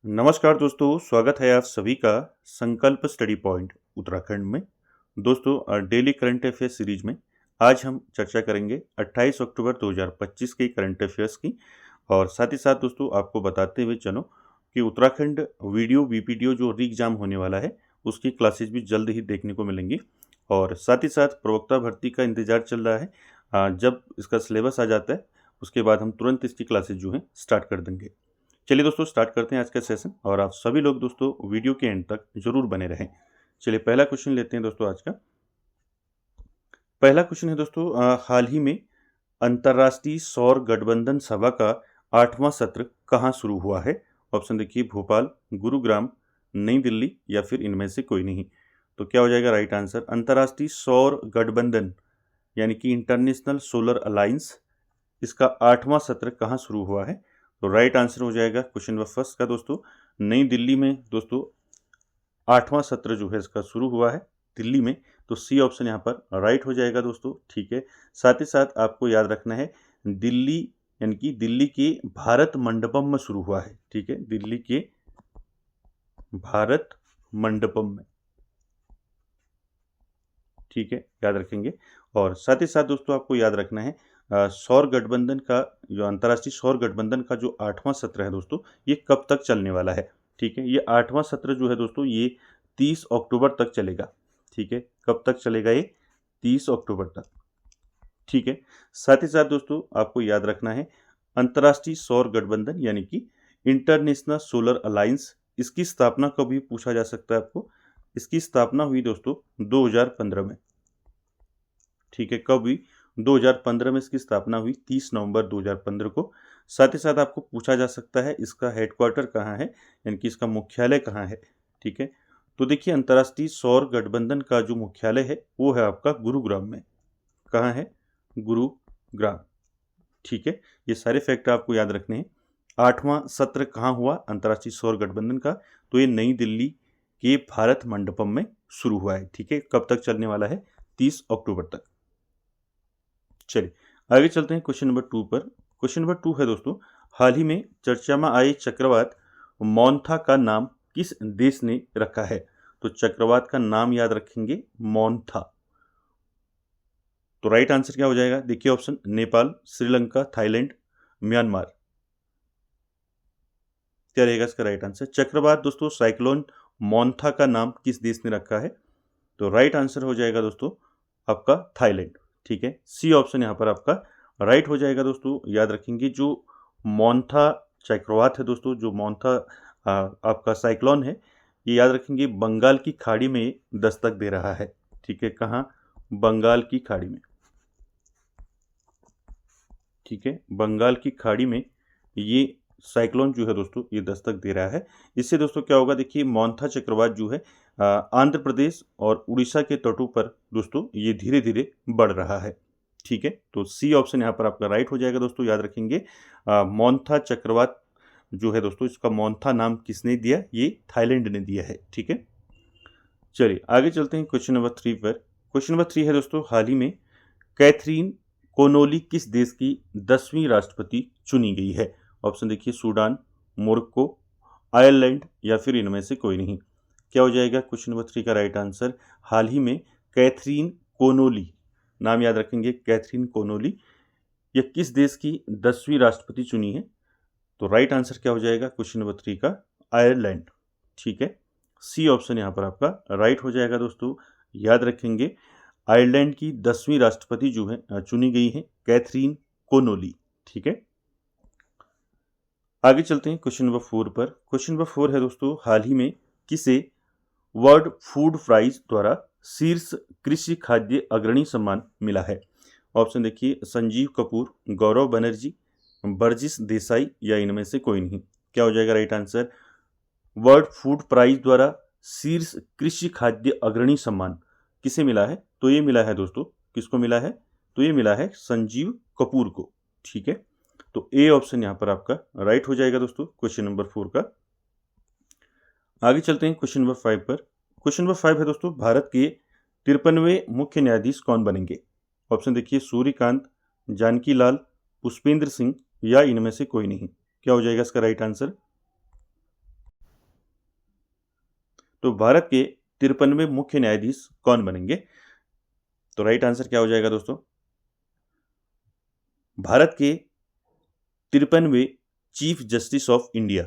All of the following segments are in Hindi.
नमस्कार दोस्तों, स्वागत है आप सभी का संकल्प स्टडी पॉइंट उत्तराखंड में। दोस्तों, डेली करंट अफेयर्स सीरीज में आज हम चर्चा करेंगे 28 अक्टूबर 2025 के करंट अफेयर्स की। और साथ ही साथ दोस्तों आपको बताते हुए चलो कि उत्तराखंड वीडियो बीपीडीओ जो री एग्जाम होने वाला है उसकी क्लासेस भी जल्द ही देखने को मिलेंगी। और साथ ही साथ प्रवक्ता भर्ती का इंतजार चल रहा है। जब इसका सिलेबस आ जाता है उसके बाद हम तुरंत इसकी क्लासेस जो हैं स्टार्ट कर देंगे। चलिए दोस्तों, स्टार्ट करते हैं आज का सेशन और आप सभी लोग दोस्तों वीडियो के एंड तक जरूर बने रहें। चलिए पहला क्वेश्चन लेते हैं दोस्तों आज का। पहला क्वेश्चन है दोस्तों, हाल ही में अंतर्राष्ट्रीय सौर गठबंधन सभा का 8वां सत्र कहाँ शुरू हुआ है? ऑप्शन देखिए, भोपाल, गुरुग्राम, नई दिल्ली या फिर इनमें से कोई नहीं। तो क्या हो जाएगा राइट आंसर? अंतर्राष्ट्रीय सौर गठबंधन यानी कि इंटरनेशनल सोलर अलायंस, इसका 8वां सत्र कहाँ शुरू हुआ है? तो राइट आंसर हो जाएगा क्वेश्चन नंबर फर्स्ट का दोस्तों, नई दिल्ली में दोस्तों 8वां सत्र जो है इसका शुरू हुआ है दिल्ली में। तो सी ऑप्शन यहाँ पर राइट हो जाएगा दोस्तों। ठीक है, साथ ही साथ आपको याद रखना है दिल्ली यानी कि दिल्ली के भारत मंडपम में शुरू हुआ है। ठीक है, दिल्ली के भारत मंडपम में। ठीक है, याद रखेंगे। और साथ ही साथ दोस्तों आपको याद रखना है सौर गठबंधन का जो अंतर्राष्ट्रीय सौर गठबंधन का जो 8वां सत्र है दोस्तों, ये कब तक चलने वाला है? ठीक है, ये 8वां सत्र जो है दोस्तों ये 30 अक्टूबर तक चलेगा। ठीक है, कब तक चलेगा ये? 30 अक्टूबर तक। ठीक है, साथ ही साथ दोस्तों आपको याद रखना है अंतर्राष्ट्रीय सौर गठबंधन यानी कि इंटरनेशनल सोलर अलायंस, इसकी स्थापना कभी पूछा जा सकता है आपको। इसकी स्थापना हुई दोस्तों 2015 में। ठीक है, कब हुई? 2015 में इसकी स्थापना हुई, 30 नवंबर 2015 को। साथ ही साथ आपको पूछा जा सकता है इसका हेडक्वार्टर कहाँ है, यानी कि इसका मुख्यालय कहाँ है। ठीक है, तो देखिए अंतर्राष्ट्रीय सौर गठबंधन का जो मुख्यालय है वो है आपका गुरुग्राम में। कहाँ है? गुरुग्राम। ठीक है, ये सारे फैक्ट आपको याद रखने हैं। 8वां सत्र कहाँ हुआ अंतर्राष्ट्रीय सौर गठबंधन का? तो ये नई दिल्ली के भारत मंडपम में शुरू हुआ है। ठीक है, कब तक चलने वाला है? 30 अक्टूबर तक। चलिए आगे चलते हैं क्वेश्चन नंबर 2 पर। क्वेश्चन नंबर 2 है दोस्तों, हाल ही में चर्चा में आए चक्रवात मोन्था का नाम किस देश ने रखा है? तो चक्रवात का नाम याद रखेंगे, मोन्था। तो राइट आंसर क्या हो जाएगा? देखिए option, Nepal, Sri Lanka, Thailand, Myanmar. क्या रहेगा इसका राइट आंसर? चक्रवात दोस्तों साइक्लोन मोन्था का नाम किस देश ने रखा है? तो राइट आंसर हो जाएगा दोस्तों आपका थाईलैंड। ठीक है, सी ऑप्शन यहाँ पर आपका राइट हो जाएगा दोस्तों। याद रखेंगे जो मोन्था चक्रवात है दोस्तों, जो मोन्था आपका साइक्लोन है, ये याद रखेंगे बंगाल की खाड़ी में दस्तक दे रहा है। ठीक है, कहाँ? बंगाल की खाड़ी में। ठीक है, बंगाल की खाड़ी में ये साइक्लोन जो है दोस्तों ये दस्तक दे रहा है। इससे दोस्तों क्या होगा, देखिए मोन्था चक्रवात जो है आंध्र प्रदेश और उड़ीसा के तटों पर दोस्तों ये धीरे धीरे बढ़ रहा है। ठीक है, तो सी ऑप्शन यहाँ पर आपका राइट हो जाएगा दोस्तों। याद रखेंगे मोन्था चक्रवात जो है दोस्तों, इसका मोन्था नाम किसने दिया? ये थाईलैंड ने दिया है। ठीक है, चलिए आगे चलते हैं क्वेश्चन नंबर 3 पर। क्वेश्चन नंबर 3 है दोस्तों, हाल ही में कैथरीन कोनोली किस देश की 10वीं राष्ट्रपति चुनी गई है? ऑप्शन देखिए, सूडान, मोरक्को, आयरलैंड या फिर इनमें से कोई नहीं। क्या हो जाएगा क्वेश्चन नंबर 3 का राइट आंसर? हाल ही में कैथरीन कोनोली, नाम याद रखेंगे कैथरीन कोनोली, यह किस देश की 10वीं राष्ट्रपति चुनी है? तो राइट आंसर क्या हो जाएगा क्वेश्चन नंबर 3 का? आयरलैंड। ठीक है, सी ऑप्शन यहाँ पर आपका राइट हो जाएगा दोस्तों। याद रखेंगे आयरलैंड की 10वीं राष्ट्रपति जो है चुनी गई है कैथरीन कोनोली। ठीक है, आगे चलते हैं क्वेश्चन नंबर 4 पर। क्वेश्चन नंबर 4 है दोस्तों, हाल ही में किसे वर्ल्ड फूड प्राइज द्वारा शीर्ष कृषि खाद्य अग्रणी सम्मान मिला है? ऑप्शन देखिए, संजीव कपूर, गौरव बनर्जी, बर्जिस देसाई या इनमें से कोई नहीं। क्या हो जाएगा right answer? World food prize द्वारा शीर्ष कृषि खाद्य अग्रणी सम्मान किसे मिला है? तो ये मिला है दोस्तों, किसको मिला है? तो ये मिला है संजीव कपूर को। ठीक है, तो ए ऑप्शन यहाँ पर आपका राइट हो जाएगा दोस्तों क्वेश्चन नंबर 4 का। आगे चलते हैं क्वेश्चन नंबर 5 पर। क्वेश्चन नंबर 5 है दोस्तों, भारत के 53वें मुख्य न्यायाधीश कौन बनेंगे? ऑप्शन देखिए, सूर्यकांत, जानकी लाल, पुष्पेंद्र सिंह या इनमें से कोई नहीं। क्या हो जाएगा इसका राइट आंसर? तो भारत के 53वें मुख्य न्यायाधीश कौन बनेंगे? तो राइट आंसर क्या हो जाएगा दोस्तों? भारत के 53वें चीफ जस्टिस ऑफ इंडिया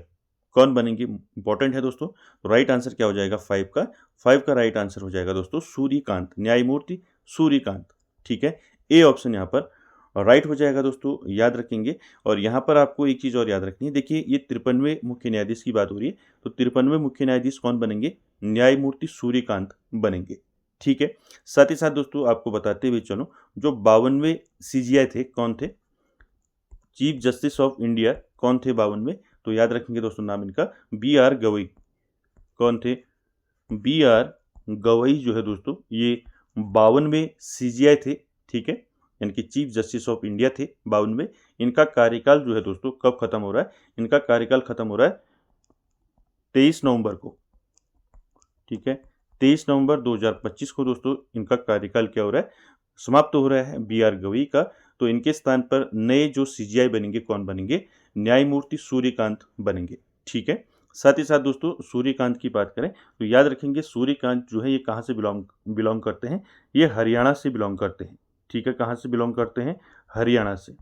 कौन बनेंगे? इंपॉर्टेंट है दोस्तों। तो राइट आंसर क्या हो जाएगा? 5 का राइट आंसर हो जाएगा दोस्तों सूर्यकांत, न्यायमूर्ति सूर्यकांत। ठीक है, ए ऑप्शन यहाँ पर राइट हो जाएगा दोस्तों, याद रखेंगे। और यहाँ पर आपको एक चीज़ और याद रखनी है, देखिए ये 53वें मुख्य न्यायाधीश की बात हो रही है, तो 53वें मुख्य न्यायाधीश कौन बनेंगे? न्यायमूर्ति सूर्यकांत बनेंगे। ठीक है, साथ ही साथ दोस्तों आपको बताते हुए चलो, जो 52वें CGI थे कौन थे? चीफ जस्टिस ऑफ इंडिया कौन थे 52वें? तो याद रखेंगे दोस्तों नाम इनका BR गवई। कौन थे? BR गवई जो है दोस्तों ये 52वें CGI थे। ठीक है, यानी कि चीफ जस्टिस ऑफ इंडिया थे 52वें। इनका कार्यकाल जो है दोस्तों कब खत्म हो रहा है? इनका कार्यकाल खत्म हो रहा है 23 नवंबर को। ठीक है, 23 नवंबर 2025 को दोस्तों इनका कार्यकाल क्या हो रहा है? समाप्त हो रहा है BR गवई का। तो इनके स्थान पर नए जो CGI बनेंगे कौन बनेंगे? न्यायमूर्ति सूर्यकांत बनेंगे। ठीक है, साथ ही साथ दोस्तों सूर्यकांत की बात करें तो याद रखेंगे सूर्यकांत जो है ये कहाँ से बिलोंग करते हैं? ये हरियाणा से बिलोंग करते हैं। ठीक है, कहाँ से बिलोंग करते हैं? हरियाणा से।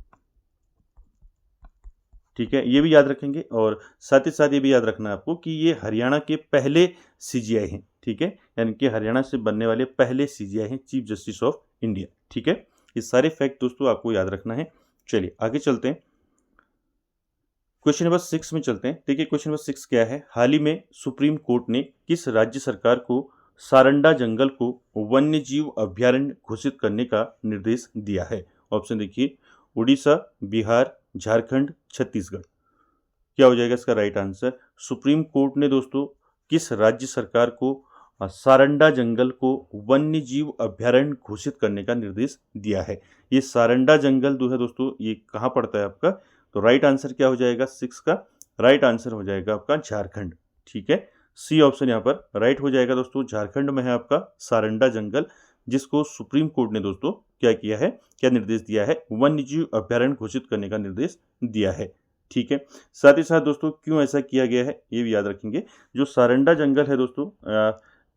ठीक है, ये भी याद रखेंगे। और साथ ही साथ ये भी याद रखना है आपको कि ये हरियाणा के पहले CGI हैं। ठीक है, यानी कि हरियाणा से बनने वाले पहले CGI हैं चीफ जस्टिस ऑफ इंडिया। ठीक है, ये सारे फैक्ट दोस्तों आपको याद रखना है। चलिए आगे चलते हैं, क्वेश्चन नंबर 6 में चलते हैं। देखिए क्वेश्चन नंबर 6 क्या है? हाल ही में सुप्रीम कोर्ट ने किस राज्य सरकार को सारंडा जंगल को वन्य जीव अभ्यारण्य घोषित करने का निर्देश दिया है? ऑप्शन देखिए, उड़ीसा, बिहार, झारखंड, छत्तीसगढ़। क्या हो जाएगा इसका राइट आंसर? सुप्रीम कोर्ट ने दोस्तों किस राज्य सरकार को सारंडा जंगल को वन्य जीव अभ्यारण्य घोषित करने का निर्देश दिया है? ये सारंडा जंगल जो है दोस्तों ये कहाँ पड़ता है आपका? तो राइट आंसर क्या हो जाएगा? 6 का राइट आंसर हो जाएगा आपका झारखंड। ठीक है, सी ऑप्शन यहाँ पर राइट हो जाएगा दोस्तों। झारखंड में है आपका सारंडा जंगल, जिसको सुप्रीम कोर्ट ने दोस्तों क्या किया है, क्या निर्देश दिया है? वन्य जीव अभ्यारण्य घोषित करने का निर्देश दिया है। ठीक है, साथ ही साथ दोस्तों क्यों ऐसा किया गया है ये भी याद रखेंगे। जो सारंडा जंगल है दोस्तों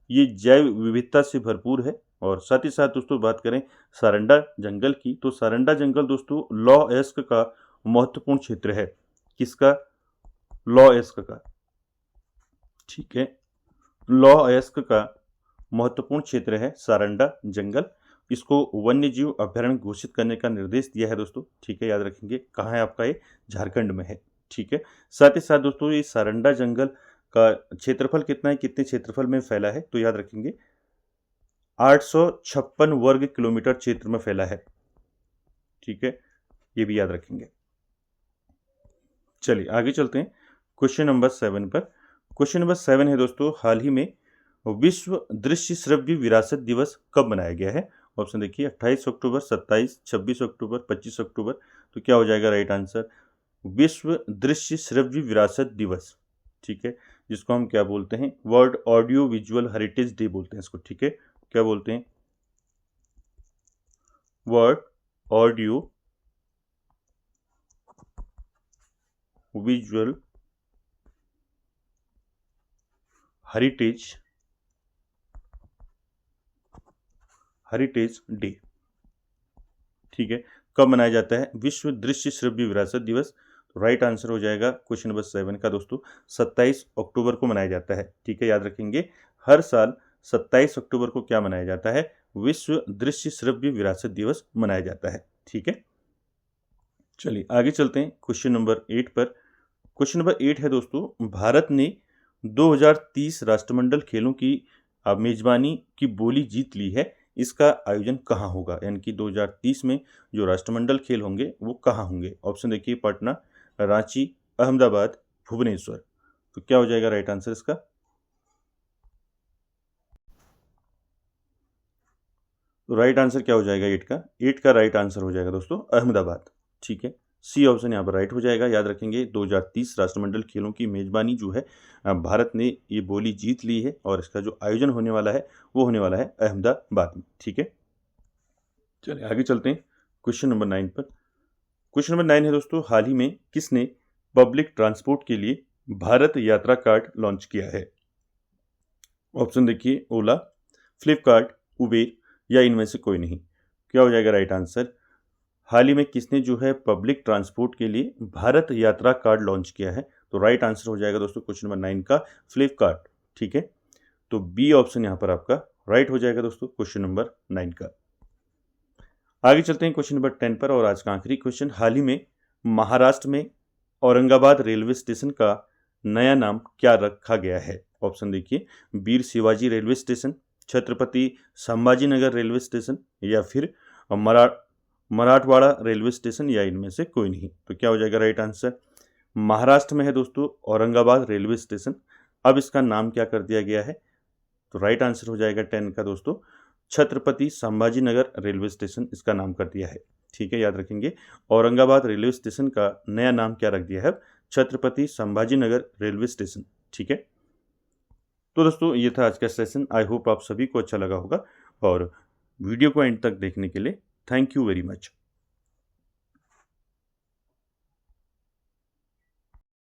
ये जैव विविधता से भरपूर है। और साथ ही साथ दोस्तों बात करें सारंडा जंगल की, तो सारंडा जंगल दोस्तों लॉ एस्क का महत्वपूर्ण क्षेत्र है। किसका? लॉ एस्क का। ठीक है, लॉ एस्क का महत्वपूर्ण क्षेत्र है सारंडा जंगल। इसको वन्य जीव अभ्यारण्य घोषित करने का निर्देश दिया है दोस्तों। ठीक है, याद रखेंगे कहाँ है आपका? ये झारखंड में है। ठीक है, साथ ही साथ दोस्तों ये सारंडा जंगल का क्षेत्रफल कितना है, कितने क्षेत्रफल में फैला है? तो याद रखेंगे 856 वर्ग किलोमीटर क्षेत्र में फैला है। ठीक है, ये भी याद रखेंगे। चलिए आगे चलते हैं क्वेश्चन नंबर 7 पर। क्वेश्चन नंबर 7 है दोस्तों, हाल ही में विश्व दृश्य श्रव्य विरासत दिवस कब मनाया गया है? ऑप्शन देखिए, 28 अक्टूबर, 27, 26 अक्टूबर, 25 अक्टूबर। तो क्या हो जाएगा राइट आंसर? विश्व दृश्य श्रव्य विरासत दिवस। ठीक है, जिसको हम क्या बोलते हैं? World audio visual heritage day बोलते हैं इसको। ठीक है, क्या बोलते हैं? World audio visual heritage day. ठीक है, कब मनाया जाता है विश्व दृश्य श्रव्य विरासत दिवस? तो राइट आंसर हो जाएगा क्वेश्चन नंबर 7 का दोस्तों 27 अक्टूबर को मनाया जाता है। ठीक है, याद रखेंगे हर साल 27 अक्टूबर को क्या मनाया जाता है? विश्व दृश्य श्रव्य विरासत दिवस मनाया जाता है। ठीक है, चलिए आगे चलते हैं क्वेश्चन नंबर 8 पर। क्वेश्चन नंबर 8 है दोस्तों, भारत ने 2030 राष्ट्रमंडल खेलों की मेजबानी की बोली जीत ली है। इसका आयोजन कहाँ होगा? यानी कि 2030 में जो राष्ट्रमंडल खेल होंगे वो कहाँ होंगे? ऑप्शन देखिए, पटना, रांची, अहमदाबाद, भुवनेश्वर। तो क्या हो जाएगा राइट आंसर इसका? तो राइट आंसर क्या हो जाएगा 8 का? 8 का राइट आंसर हो जाएगा दोस्तों अहमदाबाद। ठीक है, सी ऑप्शन यहाँ पर राइट हो जाएगा। याद रखेंगे 2030 राष्ट्रमंडल खेलों की मेजबानी जो है भारत ने ये बोली जीत ली है, और इसका जो आयोजन होने वाला है वो होने वाला है अहमदाबाद में। ठीक है, चलिए आगे चलते हैं क्वेश्चन नंबर 9 पर। क्वेश्चन नंबर 9 है दोस्तों, हाल ही में किसने पब्लिक ट्रांसपोर्ट के लिए भारत यात्रा कार्ड लॉन्च किया है? ऑप्शन देखिए, ओला, फ्लिपकार्ट, उबेर या इनमें से कोई नहीं। क्या हो जाएगा राइट आंसर? हाल ही में किसने जो है पब्लिक ट्रांसपोर्ट के लिए भारत यात्रा कार्ड लॉन्च किया है? तो राइट आंसर हो जाएगा दोस्तों क्वेश्चन नंबर 9 का फ्लिपकार्ट। ठीक है, तो बी ऑप्शन यहाँ पर आपका राइट हो जाएगा दोस्तों क्वेश्चन नंबर 9 का। आगे चलते हैं क्वेश्चन नंबर 10 पर, और आज का आखिरी क्वेश्चन। हाल ही में महाराष्ट्र में औरंगाबाद रेलवे स्टेशन का नया नाम क्या रखा गया है? ऑप्शन देखिए, Veer Shivaji railway station, Chhatrapati Sambhajinagar railway station या फिर मरा मराठवाड़ा रेलवे स्टेशन या इनमें से कोई नहीं। तो क्या हो जाएगा राइट आंसर? महाराष्ट्र में है दोस्तों औरंगाबाद रेलवे स्टेशन, अब इसका नाम क्या कर दिया गया है? तो राइट आंसर हो जाएगा 10 का दोस्तों छत्रपति संभाजीनगर रेलवे स्टेशन इसका नाम कर दिया है। ठीक है, याद रखेंगे, औरंगाबाद रेलवे स्टेशन का नया नाम क्या रख दिया है? Chhatrapati Sambhajinagar railway station. ठीक है, तो दोस्तों ये था आज का सेशन। आई होप आप सभी को अच्छा लगा होगा, और वीडियो को एंड तक देखने के लिए थैंक यू वेरी मच।